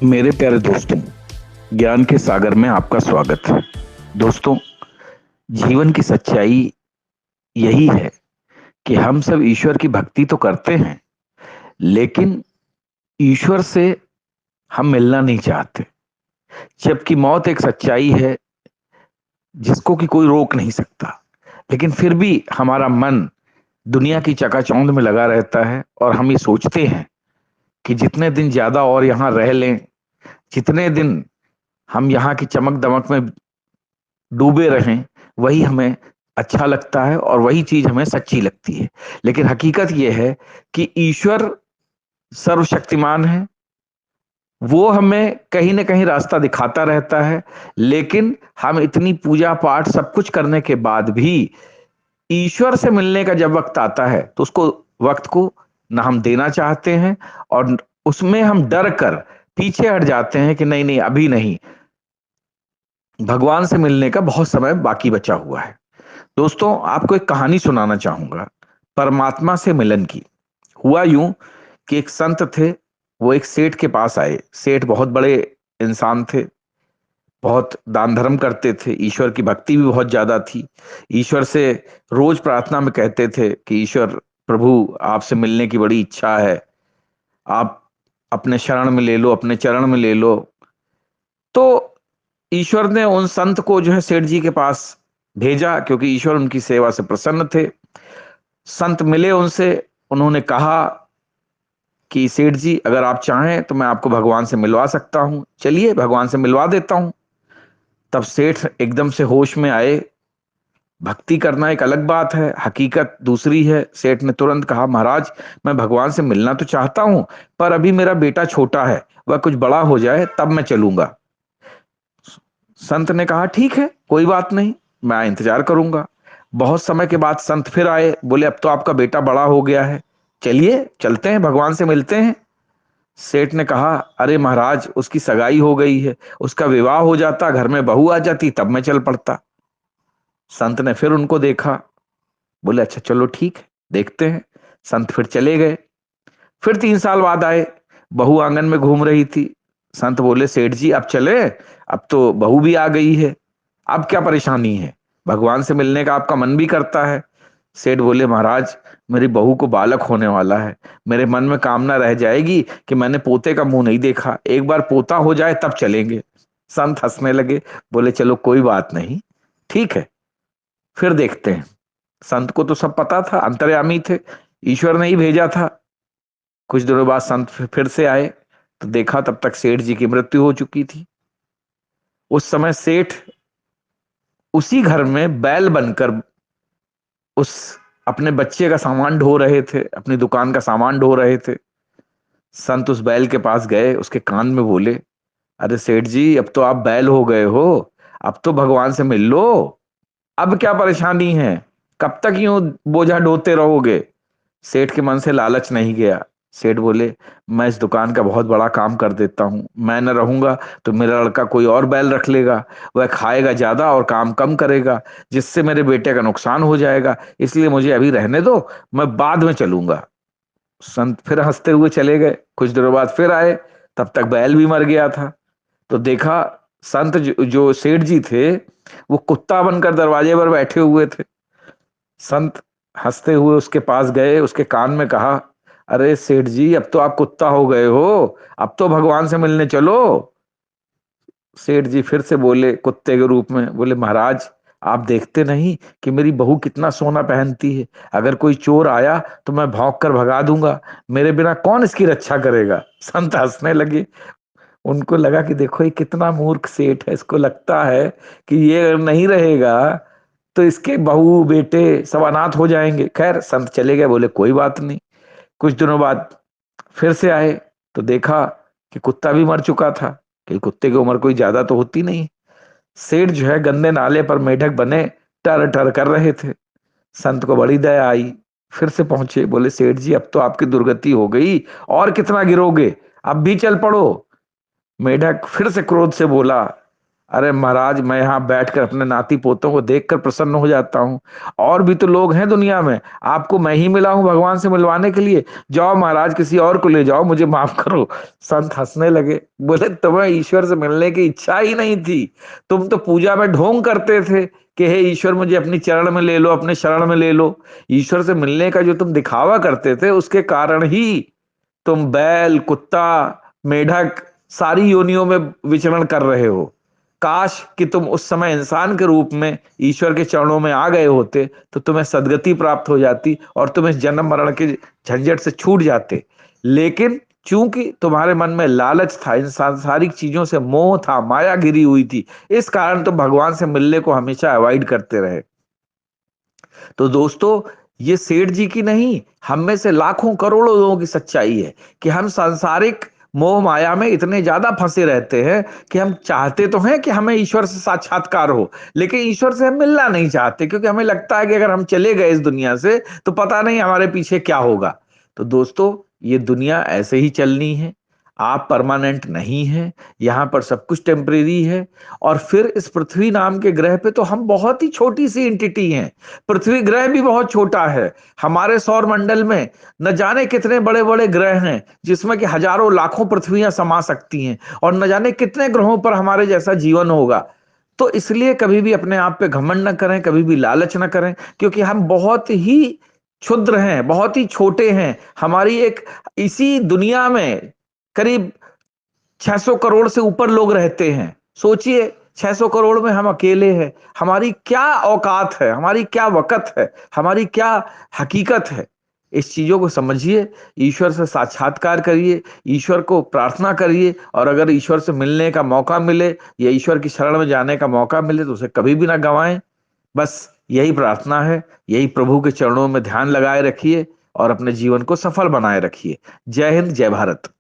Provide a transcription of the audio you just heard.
मेरे प्यारे दोस्तों, ज्ञान के सागर में आपका स्वागत है। दोस्तों, जीवन की सच्चाई यही है कि हम सब ईश्वर की भक्ति तो करते हैं, लेकिन ईश्वर से हम मिलना नहीं चाहते। जबकि मौत एक सच्चाई है जिसको कि कोई रोक नहीं सकता, लेकिन फिर भी हमारा मन दुनिया की चकाचौंध में लगा रहता है और हम ये सोचते हैं कि जितने दिन ज्यादा और यहाँ रह लें, जितने दिन हम यहाँ की चमक दमक में डूबे रहें, वही हमें अच्छा लगता है और वही चीज हमें सच्ची लगती है। लेकिन हकीकत यह है कि ईश्वर सर्वशक्तिमान है। वो हमें कहीं ना कहीं रास्ता दिखाता रहता है, लेकिन हम इतनी पूजा पाठ सब कुछ करने के बाद भी ईश्वर से मिलने का जब वक्त आता है तो उसको वक्त को ना हम देना चाहते हैं, और उसमें हम डर कर पीछे हट जाते हैं कि नहीं नहीं, अभी नहीं, भगवान से मिलने का बहुत समय बाकी बचा हुआ है। दोस्तों, आपको एक कहानी सुनाना चाहूंगा परमात्मा से मिलन की। हुआ यूं कि एक संत थे। वो एक सेठ के पास आए। सेठ बहुत बड़े इंसान थे, बहुत दान धर्म करते थे, ईश्वर की भक्ति भी बहुत ज्यादा थी। ईश्वर से रोज प्रार्थना में कहते थे कि ईश्वर प्रभु, आपसे मिलने की बड़ी इच्छा है, आप अपने शरण में ले लो, अपने चरण में ले लो। तो ईश्वर ने उन संत को जो है सेठ जी के पास भेजा, क्योंकि ईश्वर उनकी सेवा से प्रसन्न थे। संत मिले उनसे। उन्होंने कहा कि सेठ जी, अगर आप चाहें तो मैं आपको भगवान से मिलवा सकता हूं, चलिए भगवान से मिलवा देता हूं। तब सेठ एकदम से होश में आए। भक्ति करना एक अलग बात है, हकीकत दूसरी है। सेठ ने तुरंत कहा, महाराज, मैं भगवान से मिलना तो चाहता हूं, पर अभी मेरा बेटा छोटा है, वह कुछ बड़ा हो जाए तब मैं चलूंगा। संत ने कहा, ठीक है, कोई बात नहीं, मैं इंतजार करूंगा। बहुत समय के बाद संत फिर आए। बोले, अब तो आपका बेटा बड़ा हो गया है, चलिए चलते हैं, भगवान से मिलते हैं। सेठ ने कहा, अरे महाराज, उसकी सगाई हो गई है, उसका विवाह हो जाता, घर में बहू आ जाती, तब मैं चल पड़ता। संत ने फिर उनको देखा। बोले, अच्छा चलो ठीक है, देखते हैं। संत फिर चले गए। फिर 3 साल बाद आए। बहू आंगन में घूम रही थी। संत बोले, सेठ जी अब चले, अब तो बहू भी आ गई है, अब क्या परेशानी है, भगवान से मिलने का आपका मन भी करता है। सेठ बोले, महाराज, मेरी बहू को बालक होने वाला है, मेरे मन में कामना रह जाएगी कि मैंने पोते का मुंह नहीं देखा, एक बार पोता हो जाए तब चलेंगे। संत हंसने लगे। बोले, चलो कोई बात नहीं, ठीक है, फिर देखते हैं। संत को तो सब पता था, अंतर्यामी थे, ईश्वर ने ही भेजा था। कुछ दिनों बाद संत फिर से आए, तो देखा तब तक सेठ जी की मृत्यु हो चुकी थी। उस समय सेठ उसी घर में बैल बनकर उस अपने बच्चे का सामान ढो रहे थे, अपनी दुकान का सामान ढो रहे थे। संत उस बैल के पास गए, उसके कान में बोले, अरे सेठ जी, अब तो आप बैल हो गए हो, अब तो भगवान से मिल लो, अब क्या परेशानी है, कब तक यूं बोझा ढोते रहोगे। सेठ के मन से लालच नहीं गया। सेठ बोले, मैं इस दुकान का बहुत बड़ा काम कर देता हूं, मैं न रहूंगा तो मेरा लड़का कोई और बैल रख लेगा, वह खाएगा ज्यादा और काम कम करेगा, जिससे मेरे बेटे का नुकसान हो जाएगा, इसलिए मुझे अभी रहने दो, मैं बाद में चलूंगा। संत फिर हंसते हुए चले गए। कुछ देर बाद फिर आए, तब तक बैल भी मर गया था। तो देखा, संत जो सेठ जी थे, वो कुत्ता बनकर दरवाजे पर बैठे हुए थे। संत हंसते हुए उसके पास गए, उसके कान में कहा, अरे सेठ जी, अब तो आप कुत्ता हो गए हो, अब तो भगवान से मिलने चलो। सेठ जी फिर से बोले कुत्ते के रूप में, बोले, महाराज, आप देखते नहीं कि मेरी बहू कितना सोना पहनती है, अगर कोई चोर आया तो मैं भौंक कर भगा दूंगा, मेरे बिना कौन इसकी रक्षा करेगा। संत हंसने लगे। उनको लगा कि देखो ये कितना मूर्ख सेठ है, इसको लगता है कि ये अगर नहीं रहेगा तो इसके बहू बेटे सब अनाथ हो जाएंगे। खैर, संत चले गए, बोले कोई बात नहीं। कुछ दिनों बाद फिर से आए, तो देखा कि कुत्ता भी मर चुका था, कि कुत्ते की उम्र कोई ज्यादा तो होती नहीं। सेठ जो है गंदे नाले पर मेढक बने टर टर कर रहे थे। संत को बड़ी दया आई। फिर से पहुंचे, बोले, सेठ जी, अब तो आपकी दुर्गति हो गई, और कितना गिरोगे, अब भी चल पड़ो। मेढक फिर से क्रोध से बोला, अरे महाराज, मैं यहाँ बैठकर अपने नाती पोतों को देखकर प्रसन्न हो जाता हूँ। और भी तो लोग हैं दुनिया में, आपको मैं ही मिला हूँ भगवान से मिलवाने के लिए। जाओ महाराज, किसी और को ले जाओ, मुझे माफ करो। संत हंसने लगे, बोले तुम्हें ईश्वर से मिलने की इच्छा ही नहीं थी। तुम तो पूजा में ढोंग करते थे कि हे ईश्वर, मुझे अपनी चरण में ले लो, अपने शरण में ले लो। ईश्वर से मिलने का जो तुम दिखावा करते थे, उसके कारण ही तुम बैल, कुत्ता, मेढक, सारी योनियों में विचरण कर रहे हो। काश कि तुम उस समय इंसान के रूप में ईश्वर के चरणों में आ गए होते, तो तुम्हें सदगति प्राप्त हो जाती और तुम इस जन्म मरण के झंझट से छूट जाते। लेकिन चूंकि तुम्हारे मन में लालच था, इन सांसारिक चीजों से मोह था, माया गिरी हुई थी, इस कारण तुम भगवान से मिलने को हमेशा अवॉइड करते रहे। तो दोस्तों, ये सेठ जी की नहीं, हम में से लाखों करोड़ों लोगों की सच्चाई है कि हम सांसारिक मोह माया में इतने ज्यादा फंसे रहते हैं कि हम चाहते तो हैं कि हमें ईश्वर से साक्षात्कार हो, लेकिन ईश्वर से हम मिलना नहीं चाहते, क्योंकि हमें लगता है कि अगर हम चले गए इस दुनिया से तो पता नहीं हमारे पीछे क्या होगा। तो दोस्तों, ये दुनिया ऐसे ही चलनी है। आप परमानेंट नहीं है, यहाँ पर सब कुछ टेम्परेरी है। और फिर इस पृथ्वी नाम के ग्रह पे तो हम बहुत ही छोटी सी एंटिटी हैं। पृथ्वी ग्रह भी बहुत छोटा है। हमारे सौर मंडल में न जाने कितने बड़े बड़े ग्रह हैं, जिसमें कि हजारों लाखों पृथ्वियां समा सकती हैं, और न जाने कितने ग्रहों पर हमारे जैसा जीवन होगा। तो इसलिए कभी भी अपने आप पे घमंड न करें, कभी भी लालच न करें, क्योंकि हम बहुत ही क्षुद्र हैं, बहुत ही छोटे हैं। हमारी एक इसी दुनिया में करीब 600 करोड़ से ऊपर लोग रहते हैं। सोचिए, 600 करोड़ में हम अकेले हैं। हमारी क्या औकात है, हमारी क्या वक़्त है, हमारी क्या हकीकत है। इस चीजों को समझिए, ईश्वर से साक्षात्कार करिए, ईश्वर को प्रार्थना करिए, और अगर ईश्वर से मिलने का मौका मिले या ईश्वर की शरण में जाने का मौका मिले तो उसे कभी भी ना गंवाएं। बस यही प्रार्थना है, यही प्रभु के चरणों में ध्यान लगाए रखिए और अपने जीवन को सफल बनाए रखिए। जय हिंद, जय भारत।